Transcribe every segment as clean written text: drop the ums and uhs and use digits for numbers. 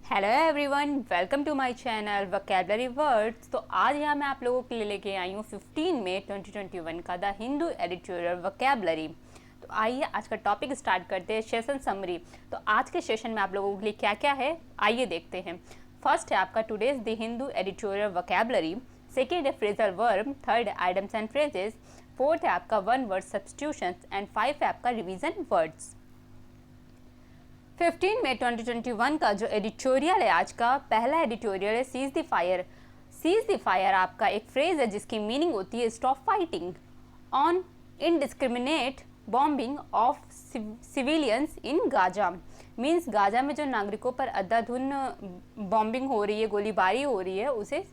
Hello everyone, welcome to my channel vocabulary words. तो आज यहाँ मैं आप लोगों के लिए लेके आई हूँ 15 मई 2021 का द हिंदू एडिटोरियल वोकैबुलरी। तो आइए आज का टॉपिक स्टार्ट करते हैं, सेशन समरी। तो आज के सेशन में आप लोगों के लिए क्या क्या है आइए देखते हैं। फर्स्ट है आपका today's the Hindu editorial vocabulary, second है phrasal verb, third items and phrases, fourth है आपका वन वर्ड सब्स्टिट्यूशंस एंड 5 है आपका रिवीजन वर्ड्स। 15 मई 2021 का जो एडिटोरियल है, आज का पहला एडिटोरियल है cease the fire. Cease the fire आपका एक फ्रेज है जिसकी मीनिंग होती है stop fighting on indiscriminate bombing of civilians in Gaza. Means Gaza में जो नागरिकों पर अंधाधुंध बॉम्बिंग हो रही है, गोलीबारी हो रही है, उसे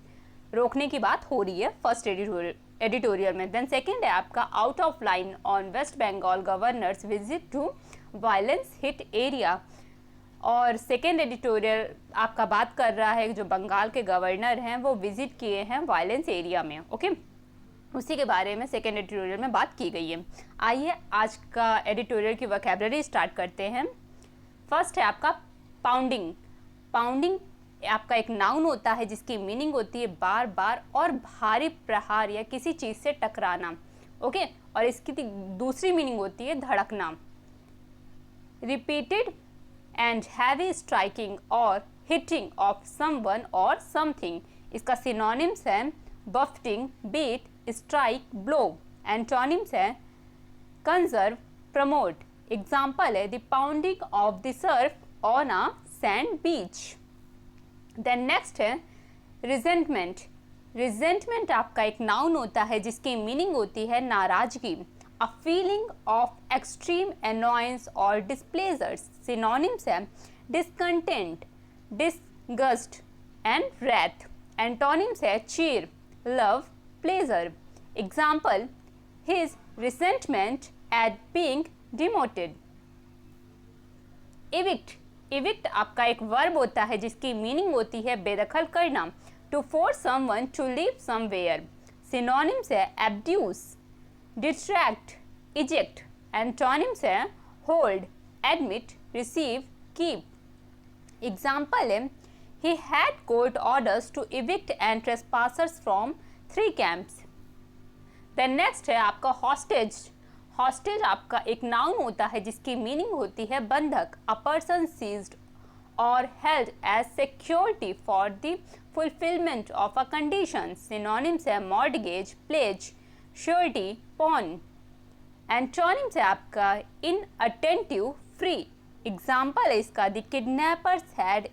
रोकने की बात हो रही है फर्स्ट एडिटोरियल में। देन सेकेंड है आपका out of line on West Bengal governor's visit to violence hit area. और सेकेंड एडिटोरियल आपका बात कर रहा है जो बंगाल के गवर्नर हैं वो विजिट किए हैं वायलेंस एरिया में। ओके, उसी के बारे में सेकेंड एडिटोरियल में बात की गई है। आइए आज का एडिटोरियल की वोकैबुलरी स्टार्ट करते हैं। फर्स्ट है आपका पाउंडिंग। पाउंडिंग आपका एक नाउन होता है जिसकी मीनिंग होती है बार बार और भारी प्रहार या किसी चीज़ से टकराना। ओके, और इसकी दूसरी मीनिंग होती है धड़कना। Repeated and heavy striking or hitting of someone or something। इसका synonyms है buffeting, beat, strike, blow। antonyms है conserve, promote। example है the pounding of the surf on a sand beach। then next है resentment। resentment आपका एक noun होता है जिसकी meaning होती है नाराजगी, a feeling of extreme annoyance or displeasure। synonyms है discontent, disgust and wrath। antonyms है cheer, love, pleasure। example his resentment at being demoted। evict। evict आपका एक वर्ब होता है जिसकी मीनिंग होती है बेदखल करना, to force someone to live somewhere। synonyms है abduce, डिस्ट्रैक्ट, इजेक्ट। एंटोनिम्स है hold, admit, receive, keep. Example है he had court orders to evict and trespassers from 3 camps. Then next है आपका हॉस्टेज। हॉस्टेज आपका एक नाउन होता है जिसकी मीनिंग होती है बंधक, अ पर्सन सीज्ड और held as security for the fulfilment of a condition. Synonyms है mortgage, pledge, surety, pawn. Antonyms है आपका इनअटेंटिव, फ्री। एग्जाम्पल है इसका the kidnappers had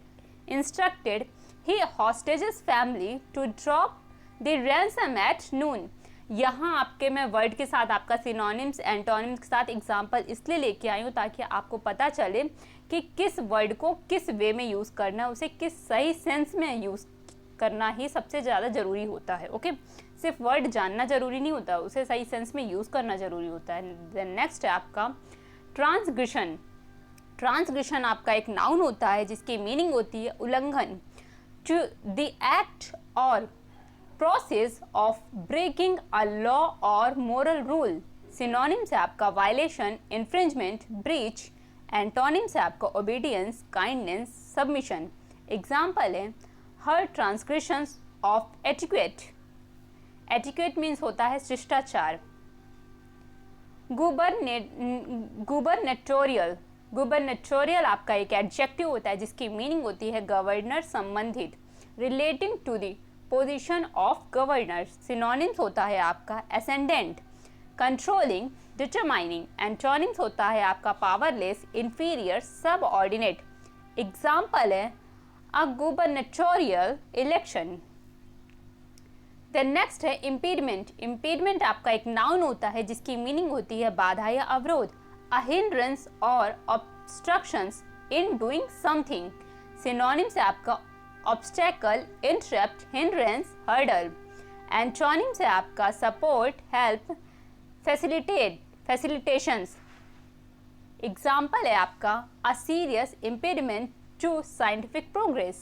instructed he hostages family to drop the ransom at noon. यहाँ आपके मैं word के साथ आपका सिनोनिम्स एंटोनिम्स के साथ एग्जाम्पल इसलिए लेके आई हूँ ताकि आपको पता चले कि किस वर्ड को किस वे में यूज़ करना है, उसे किस सही सेंस में यूज़ करना ही सबसे ज़्यादा ज़रूरी होता है। ओके, सिर्फ वर्ड जानना ज़रूरी नहीं होता, उसे सही सेंस में यूज़ करना ज़रूरी होता है। देन नेक्स्ट है आपका ट्रांसग्रेशन। ट्रांसग्रेशन आपका एक नाउन होता है जिसकी मीनिंग होती है उल्लंघन, टू द एक्ट और process of breaking a law और मोरल रूल। सिनोनिम्स है आपका वायलेशन, इन्फ्रिंजमेंट, ब्रीच। एंटोनिम्स है आपका ओबीडियंस, काइंडनेस, सबमिशन। एग्जाम्पल है हर transgressions of etiquette. Etiquette means होता है शिष्टाचार। गुबरनेटोरियल। गुबरनेटोरियल आपका एक एडजेक्टिव होता है जिसकी मीनिंग होती है गवर्नर संबंधित, relating to the position of governor. Synonyms होता है आपका एसेंडेंट, कंट्रोलिंग, डिटरमाइनिंग। एंटोनिम्स होता है आपका पावरलेस, इंफीरियर, सबऑर्डिनेट। एग्जाम्पल है अ गुबरनेटोरियल इलेक्शन। देन नेक्स्ट है इम्पीडमेंट। इम्पीडमेंट आपका एक नाउन होता है जिसकी मीनिंग होती है बाधा या अवरोध, अ हिंड्रेंस और obstructions in doing something. Synonyms है आपका obstacle, interrupt, hindrance, hurdle. Antonyms है आपका support, help, facilitate, facilitations. Example है आपका a serious impediment to scientific progress.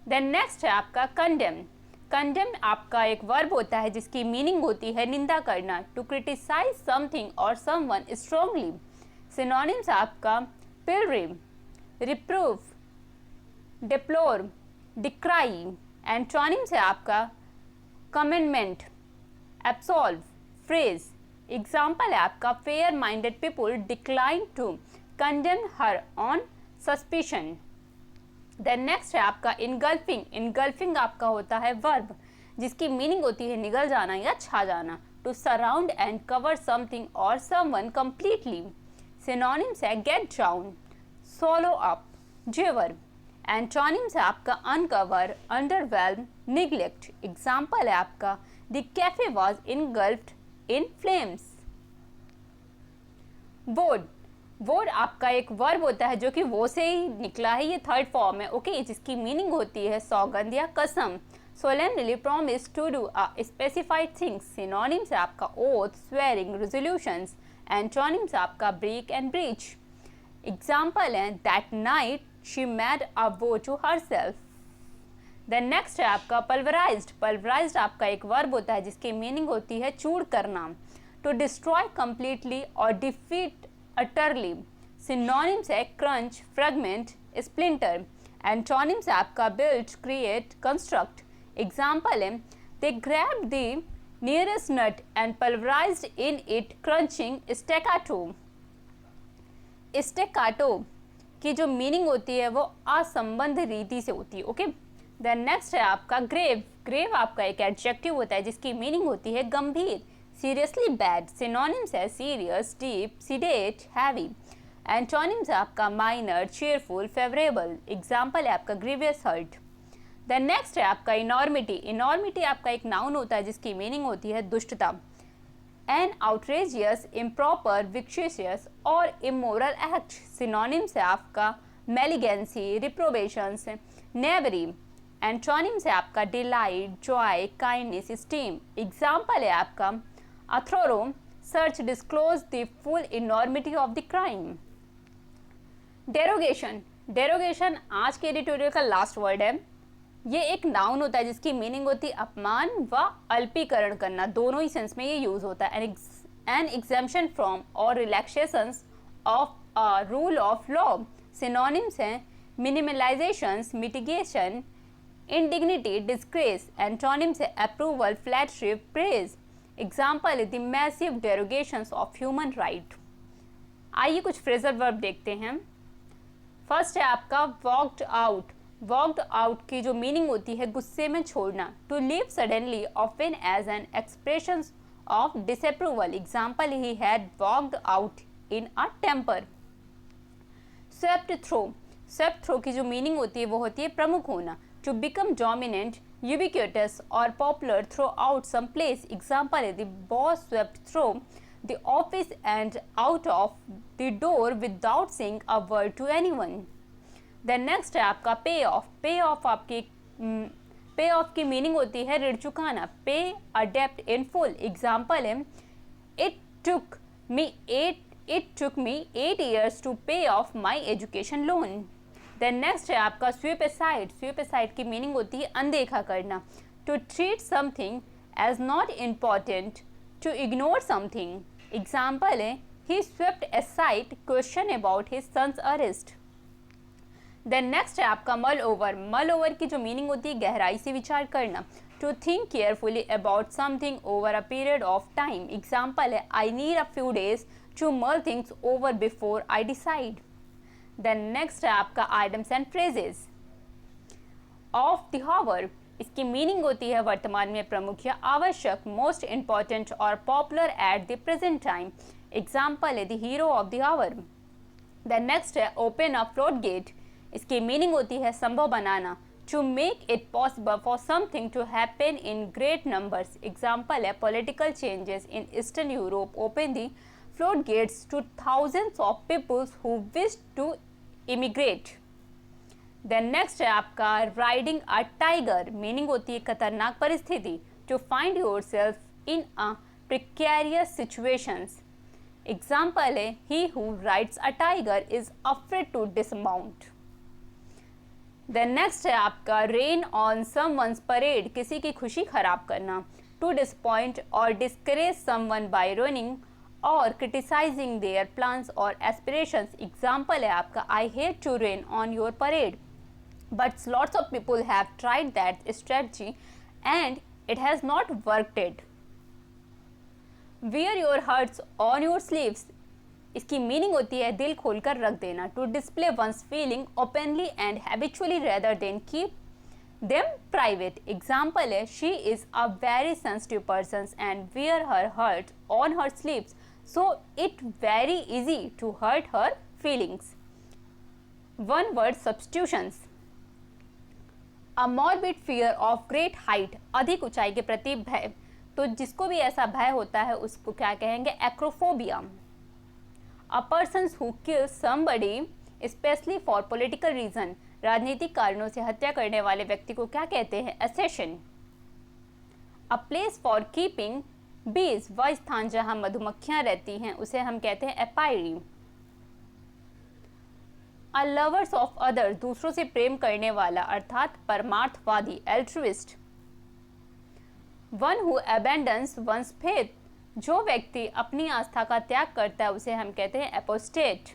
Then next है आपका कंडेम। कंडेम आपका एक वर्ब होता है जिसकी मीनिंग होती है निंदा करना, टू क्रिटिसाइज समथिंग और समवन स्ट्रांगली। सिनोनिम्स आपका pilgrim, reproof, deplore, decry, antonyms है आपका कमेंडमेंट, एब्सॉल्व, फ्रेज। एग्जाम्पल है आपका fair minded people decline to condemn her on suspicion. Then next है आपका इनगल्फिंग। इनगल्फिंग आपका होता है वर्ब जिसकी मीनिंग होती है निगल जाना या छा जाना। To surround and cover something और समवन कंप्लीटली। सिनोनिम्स है गेट डाउन, swallow up, जेवर। एंटोनिम्स है आपका अनकवर, अंडरवेल्म, निग्लेक्ट। एग्जाम्पल है आपका the cafe was engulfed in flames. वोड, वोड आपका एक वर्ब होता है जो कि वो से ही निकला है, ये थर्ड फॉर्म है, ओके, जिसकी मीनिंग होती है सौगंध या कसम। solemnly promise to do a specified things। synonyms है आपका oath, swearing, resolutions। antonyms है आपका break and breach। example है that night she made a vow to herself। then next है आपका pulverized। pulverized आपका एक वर्ब होता है जिसकी मीनिंग होती है चूर करना। to destroy completely or defeat utterly। synonyms है crunch, fragment, splinter। antonyms है आपका build, create, construct। एग्जाम्पल है they grabbed the nearest nut and pulverized in it crunching staccato। स्टेकाटो की जो मीनिंग होती है वो असंबद्ध रीति से होती है, ओके। देन नेक्स्ट है आपका ग्रेव। ग्रेव आपका एक एडजेक्टिव होता है जिसकी मीनिंग होती है गंभीर, सीरियसली बैड। सिनोनिम्स है serious, deep, seeded, heavy. Antonyms है आपका माइनर, चीयरफुल, फेवरेबल। एग्जाम्पल है आपका ग्रीवियस हर्ट। देन नेक्स्ट है आपका इनॉर्मिटी। इनॉर्मिटी आपका एक नाउन होता है जिसकी मीनिंग होती है दुष्टता। एन आउटरेजियस, इम्प्रॉपर, विक्शियस और इमोरल एक्ट। सिनोनिम्स है आपका मेलिगेंसी, रिप्रोबेशंस, नेवरी। एंटोनिम्स है आपका delight, joy, kindness, esteem. Example है आपका a thorough search disclose the full enormity of the crime. Derogation. Derogation आज के एडिटोरियल का लास्ट वर्ड है। ये एक नाउन होता है जिसकी मीनिंग होती है अपमान व अल्पीकरण करना, दोनों ही सेंस में ये यूज होता है। एन एग्जेम्पशन फ्रॉम और relaxations of a rule of law. Synonyms हैं minimalisations, mitigation, indignity, disgrace. Antonyms है अप्रूवल, फ्लैटरी, प्रेज। एग्जाम्पल है the massive derogations of human right. आइए कुछ फ्रेजल वर्ब देखते हैं। फर्स्ट है आपका वॉक्ड आउट। वॉक्ड आउट की जो मीनिंग होती है गुस्से में छोड़ना। To leave suddenly often as an expression of disapproval. Example he had walked out in a temper. Swept through. Swept through की जो मीनिंग होती है वो होती है प्रमुख होना। टू बिकम डोमिनेंट, यूबिक्यूटस और popular throughout some place. Example है the boss swept through the office and out of the door without saying a word to anyone. Then next है आपका पे ऑफ। पे ऑफ आपकी पे of की meaning होती है ऋण चुकाना। पे अ डेब्ट इन फुल। एग्जाम्पल है it took me 8 years to pay off my education loan. Then next है आपका स्वीप असाइड। स्वीप असाइड की मीनिंग होती है अनदेखा करना। To treat something as not important, to ignore something. Example है he swept aside question about his sons arrest. Then next है आपका मल ओवर। मल ओवर की जो मीनिंग होती है गहराई से विचार करना। To think carefully about something over a period of time. Example है I need a few days to mull things over before I decide. Then next है आपका items and phrases. Of the hour, इसकी meaning होती है वर्तमान में प्रमुख या आवश्यक, मोस्ट इंपॉर्टेंट और popular at the present time. Example है the hero of the hour. Then next है ओपन अ फ्लोट गेट। इसकी मीनिंग होती है संभव बनाना। To make it possible for something to happen in great numbers. Example है political changes in eastern Europe open the flood gates to thousands of peoples who wish to emigrate. Then next है आपका riding a tiger. Meaning होती है खतरनाक परिस्थिति। To find yourself in a precarious situations. Example है he who rides a tiger is afraid to dismount. Then next है आपका rain on someone's parade. किसी की खुशी खराब करना। टू डिसपॉइंट और डिस्करेज समवन बाय रनिंग और क्रिटिसाइजिंग देयर प्लान्स और एस्पिरेशंस। एग्जाम्पल है आपका I hate to rain on your parade. but lots of people have tried that strategy and it has not worked it. Wear your hearts on your sleeves. इसकी meaning होती है दिल खोलकर रख देना. To display one's feeling openly and habitually rather than keep them private. Example है, she is a very sensitive person and wear her heart on her sleeves, so it very easy to hurt her feelings. One word substitutions. A morbid fear of great height. अधिक ऊंचाई के प्रति भय. तो जिसको भी ऐसा भय होता है उसको क्या कहेंगे? Acrophobia. A person who kills somebody especially for political reason. राजनीतिक कारणों से हत्या करने वाले व्यक्ति को क्या कहते हैं? Assassin. A place for keeping bees. वह स्थान जहां मधुमक्खियां रहती हैं उसे हम कहते हैं एपायरी. A lovers of others. दूसरों से प्रेम करने वाला अर्थात परमार्थवादी. Altruist. One who abandons one's faith. जो व्यक्ति अपनी आस्था का त्याग करता है उसे हम कहते हैं एपोस्टेट.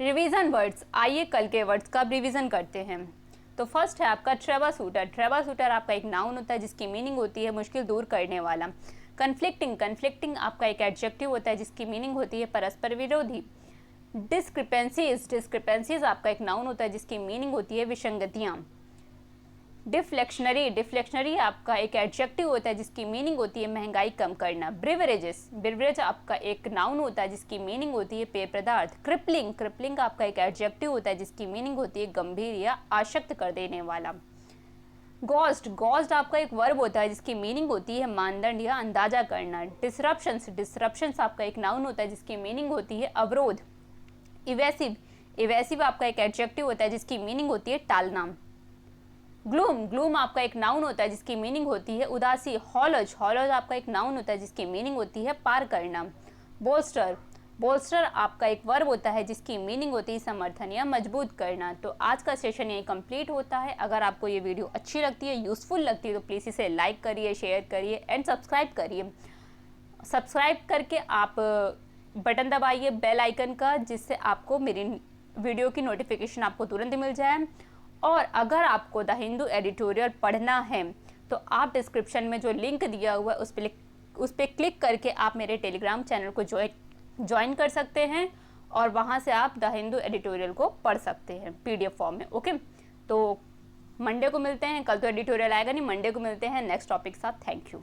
Revision words. आइए कल के वर्ड्स का रिवीजन करते हैं. तो फर्स्ट है आपका ट्रेबल-शूटर. ट्रेबल-शूटर आपका एक नाउन होता है जिसकी मीनिंग होती है मुश्किल दूर करने वाला. कन्फ्लिक्टिंग. कन्फ्लिक्टिंग आपका एक एडजेक्टिव होता है जिसकी मीनिंग होती है परस्पर विरोधी. डिस्क्रिपेंसीज. डिस्क्रिपेंसीज आपका एक नाउन होता है जिसकी मीनिंग होती है विसंगतियाँ. डिफ्लेक्शनरी. डिफ्लेक्शनरी आपका एक एडजेक्टिव होता है जिसकी मीनिंग होती है महंगाई कम करना. ब्रिवरेजेस. ब्रिवरेज आपका एक नाउन होता है जिसकी मीनिंग होती है पेय पदार्थ. क्रिपलिंग. क्रिपलिंग आपका एक एडजेक्टिव होता है जिसकी मीनिंग होती है गंभीर या आसक्त कर देने वाला. गॉस्ट. गॉस्ट आपका एक वर्ब होता है जिसकी मीनिंग होती है मानदंड या अंदाजा करना. डिसरप्शंस. डिसरप्शंस आपका एक नाउन होता है जिसकी मीनिंग होती है अवरोध. इवेसिव. इवेसिव आपका एक एडजेक्टिव होता है जिसकी मीनिंग होती है टालना. ग्लूम. ग्लूम आपका एक नाउन होता है जिसकी मीनिंग होती है उदासी. हॉलज. हॉलज आपका एक नाउन होता है जिसकी मीनिंग होती है पार करना. बोल्स्टर. बोल्स्टर आपका एक वर्ब होता है जिसकी मीनिंग होती है समर्थन या मजबूत करना. तो आज का सेशन यही कंप्लीट होता है. अगर आपको ये वीडियो अच्छी लगती है, यूजफुल लगती है तो प्लीज़ इसे लाइक करिए, शेयर करिए एंड सब्सक्राइब करिए. सब्सक्राइब करके आप बटन दबाइए बेल आइकन का, जिससे आपको मेरी वीडियो की नोटिफिकेशन आपको तुरंत मिल जाए. और अगर आपको द हिंदू एडिटोरियल पढ़ना है तो आप डिस्क्रिप्शन में जो लिंक दिया हुआ है उस पर क्लिक करके आप मेरे टेलीग्राम चैनल को ज्वाइन कर सकते हैं और वहाँ से आप द हिंदू एडिटोरियल को पढ़ सकते हैं PDF फॉर्म में. ओके, तो मंडे को मिलते हैं. कल तो एडिटोरियल आएगा नहीं, मंडे को मिलते हैं नेक्स्ट टॉपिक के साथ. Thank you.